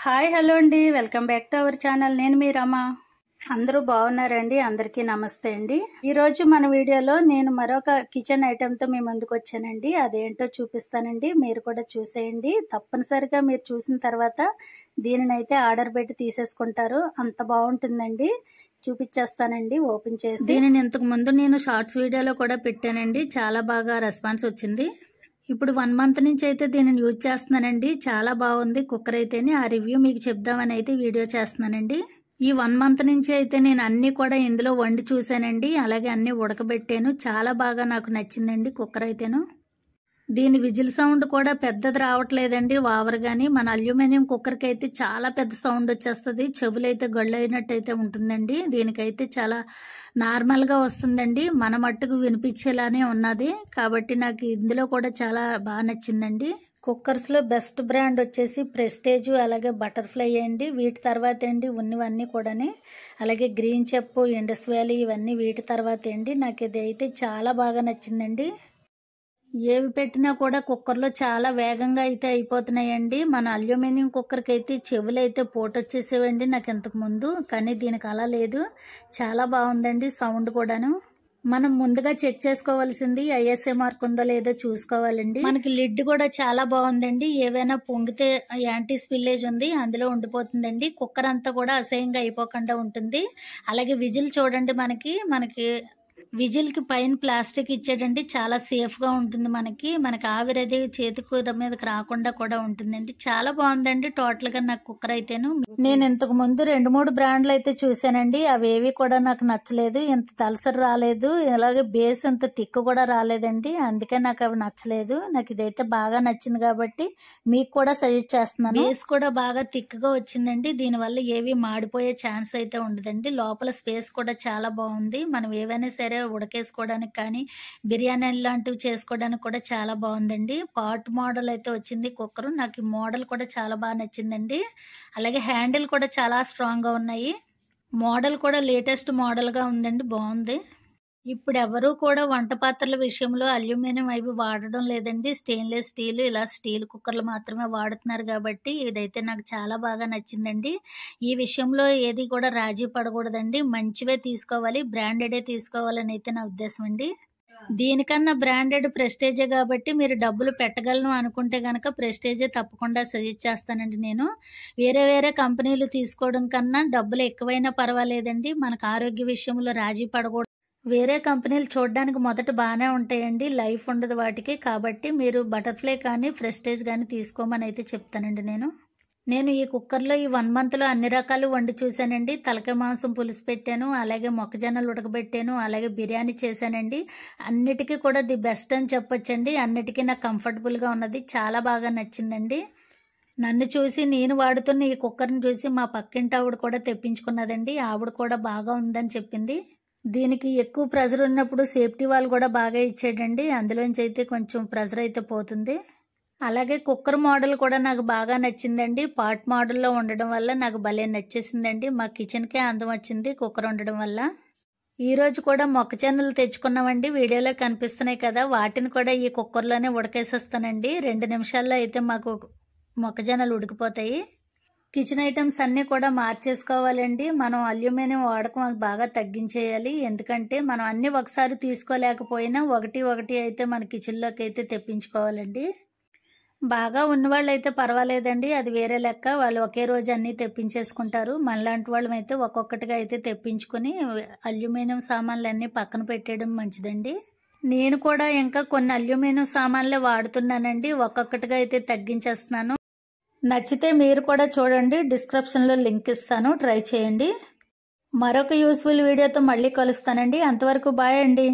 Hi hello అండి, welcome back to our channel. నేను మీ రమ. అందరూ బాగున్నారండి? అందరికీ నమస్తే అండి. ఈరోజు మన వీడియోలో నేను మరొక కిచెన్ ఐటెంతో మీ ముందుకు వచ్చానండి. అదేంటో చూపిస్తానండి, మీరు కూడా చూసేయండి. తప్పనిసరిగా మీరు చూసిన తర్వాత దీనినైతే ఆర్డర్ పెట్టి తీసేసుకుంటారు, అంత బాగుంటుందండి. చూపించేస్తానండి ఓపెన్ చేసి. దీనిని ఇంతకు ముందు నేను షార్ట్స్ వీడియోలో కూడా పెట్టానండి, చాలా బాగా రెస్పాన్స్ వచ్చింది. ఇప్పుడు 1 మంత్ నుంచి అయితే దీనిని యూజ్ చేస్తున్నానండి. చాలా బాగుంది కుక్కర్ అయితేనే. ఆ రివ్యూ మీకు చెప్దామని అయితే వీడియో చేస్తున్నానండి. ఈ 1 మంత్ నుంచి అయితే నేను అన్ని కూడా ఇందులో వండి చూసానండి, అలాగే అన్ని ఉడకబెట్టాను. చాలా బాగా నాకు నచ్చిందండి కుక్కర్ అయితేను. దీని విజిల్ సౌండ్ కూడా పెద్దది రావట్లేదండి, ఓవర్ గాని. మన అల్యూమినియం కుక్కర్కి అయితే చాలా పెద్ద సౌండ్ వచ్చేస్తుంది, చెవులైతే గళ్ళు అయినట్టు అయితే ఉంటుందండి. దీనికైతే చాలా నార్మల్గా వస్తుందండి, మన మట్టుకు వినిపించేలానే ఉన్నది. కాబట్టి నాకు ఇందులో కూడా చాలా బాగా నచ్చిందండి. కుక్కర్స్లో బెస్ట్ బ్రాండ్ వచ్చేసి ప్రెస్టేజ్, అలాగే బటర్ఫ్లై అండి. వీటి తర్వాత అండి ఉన్నవన్నీ కూడాని, అలాగే గ్రీన్ చెప్, ఇండస్ వ్యాలీ, ఇవన్నీ వీటి తర్వాత అండి. నాకు ఇది అయితే చాలా బాగా నచ్చిందండి. ఏవి పెట్టినా కూడా కుక్కర్లో చాలా వేగంగా అయితే అయిపోతున్నాయండి. మన అల్యూమినియం కుక్కర్కి అయితే చెవులు అయితే పోటొచ్చేసేవండి నాకు ఇంతకు ముందు, కానీ దీనికి అలా లేదు. చాలా బాగుందండి సౌండ్ కూడాను. మనం ముందుగా చెక్ చేసుకోవాల్సింది ఐఎస్ఐ మార్క్ ఉందో లేదో చూసుకోవాలండి. మనకి లిడ్ కూడా చాలా బాగుందండి. ఏవైనా పొంగితే యాంటీ స్పిల్లేజ్ ఉంది, అందులో ఉండిపోతుందండి. కుక్కర్ అంతా కూడా అసహ్యంగా అయిపోకుండా ఉంటుంది. అలాగే విజిల్ చూడండి, మనకి విజిల్ కి పైన ప్లాస్టిక్ ఇచ్చాడండి, చాలా సేఫ్ గా ఉంటుంది. మనకి ఆవిరి అది చేతి కూర మీదకి రాకుండా కూడా ఉంటుందండి. చాలా బాగుందండి టోటల్ గా నాకు కుక్కర్ అయితేను. నేను ఇంతకు ముందు 2-3 బ్రాండ్లు అయితే చూసానండి, అవేవి కూడా నాకు నచ్చలేదు. ఇంత తలసరి రాలేదు, అలాగే బేస్ ఇంత తిక్కు కూడా రాలేదండి. అందుకే నాకు అవి నచ్చలేదు. నాకు ఇదైతే బాగా నచ్చింది కాబట్టి మీకు కూడా సజెస్ట్ చేస్తున్నాను. బేస్ కూడా బాగా తిక్కుగా వచ్చిందండి, దీనివల్ల ఏవి మాడిపోయే ఛాన్స్ అయితే ఉండదండి. లోపల స్పేస్ కూడా చాలా బాగుంది. మనం ఏవైనా సరే ఉడకేసుకోవడానికి కానీ, బిర్యానీ లాంటివి చేసుకోవడానికి కూడా చాలా బాగుందండి. పాట్ మోడల్ అయితే వచ్చింది కుక్కర్. నాకు ఈ మోడల్ కూడా చాలా బాగా నచ్చిందండి. అలాగే హ్యాండిల్ కూడా చాలా స్ట్రాంగ్ గా ఉన్నాయి. మోడల్ కూడా లేటెస్ట్ మోడల్ గా ఉందండి, బాగుంది. ఇప్పుడు ఎవరు కూడా వంట పాత్రల విషయంలో అల్యూమినియం అవి వాడడం లేదండి. స్టెయిన్లెస్ స్టీల్, ఇలా స్టీల్ కుక్కర్లు మాత్రమే వాడుతున్నారు. కాబట్టి ఇదైతే నాకు చాలా బాగా నచ్చిందండి. ఈ విషయంలో ఏది కూడా రాజీ పడకూడదండి, మంచివే తీసుకోవాలి, బ్రాండెడే తీసుకోవాలని అయితే నా ఉద్దేశం అండి. దీనికన్నా బ్రాండెడ్ ప్రెస్టేజే కాబట్టి మీరు డబ్బులు పెట్టగలను అనుకుంటే గనక ప్రెస్టేజే తప్పకుండా సజెస్ట్ చేస్తానండి నేను. వేరే కంపెనీలు తీసుకోవడం కన్నా డబ్బులు ఎక్కువైనా పర్వాలేదండి, మనకు ఆరోగ్య విషయంలో రాజీ పడకూడదు. వేరే కంపెనీలు చూడడానికి మొదట బాగానే ఉంటాయండి, లైఫ్ ఉండదు వాటికి. కాబట్టి మీరు బటర్ఫ్లై కానీ ప్రెస్టేజ్ కానీ తీసుకోమని అయితే చెప్తానండి నేను ఈ కుక్కర్లో ఈ 1 మంత్లో అన్ని రకాలు వండి చూశానండి. తలకాయ మాంసం పులుసు పెట్టాను, అలాగే మొక్కజొన్నలు ఉడకబెట్టాను, అలాగే బిర్యానీ చేశానండి. అన్నిటికీ కూడా ది బెస్ట్ అని చెప్పొచ్చండి. అన్నిటికీ నాకు కంఫర్టబుల్గా ఉన్నది, చాలా బాగా నచ్చిందండి. నన్ను చూసి, నేను వాడుతున్న ఈ కుక్కర్ని చూసి మా పక్కింటి ఆవిడ కూడా తెప్పించుకున్నదండి. ఆవిడ కూడా బాగా ఉందని చెప్పింది. దీనికి ఎక్కువ ప్రెజర్ ఉన్నప్పుడు సేఫ్టీ వాల్ కూడా బాగా ఇచ్చాడండి, అందులోంచి అయితే కొంచెం ప్రెజర్ అయితే పోతుంది. అలాగే కుక్కర్ మోడల్ కూడా నాకు బాగా నచ్చిందండి. పాట్ మోడల్లో ఉండడం వల్ల నాకు భలే నచ్చేసిందండి. మా కిచెన్కే అందం వచ్చింది కుక్కర్ ఉండడం వల్ల. ఈ రోజు కూడా మొక్కజొన్నలు తెచ్చుకున్నామండి, వీడియోలో కనిపిస్తున్నాయి కదా, వాటిని కూడా ఈ కుక్కర్లోనే ఉడకేసేస్తానండి. 2 నిమిషాల్లో అయితే మాకు మొక్కజొన్నలు ఉడికిపోతాయి. కిచెన్ ఐటమ్స్ అన్నీ కూడా మార్చేసుకోవాలండి. మనం అల్యూమినియం వాడకం బాగా తగ్గించేయాలి. ఎందుకంటే మనం అన్ని ఒకసారి తీసుకోలేకపోయినా ఒకటి అయితే మన కిచెన్లోకి అయితే తెప్పించుకోవాలండి. బాగా ఉన్నవాళ్ళు అయితే పర్వాలేదండి, అది వేరే లెక్క. వాళ్ళు ఒకే రోజు అన్నీ తెప్పించేసుకుంటారు. మనలాంటి వాళ్ళం అయితే ఒక్కొక్కటిగా అయితే తెప్పించుకుని అల్యూమినియం సామాన్లు అన్నీ పక్కన పెట్టేయడం మంచిదండి. నేను కూడా ఇంకా కొన్ని అల్యూమినియం సామాన్లే వాడుతున్నానండి, ఒక్కొక్కటిగా అయితే తగ్గించేస్తున్నాను. నచ్చితే మీరు కూడా చూడండి, డిస్క్రిప్షన్లో లింక్ ఇస్తాను, ట్రై చేయండి. మరొక యూస్ఫుల్ వీడియోతో మళ్ళీ కలుస్తానండి. అంతవరకు బాయ్ అండి.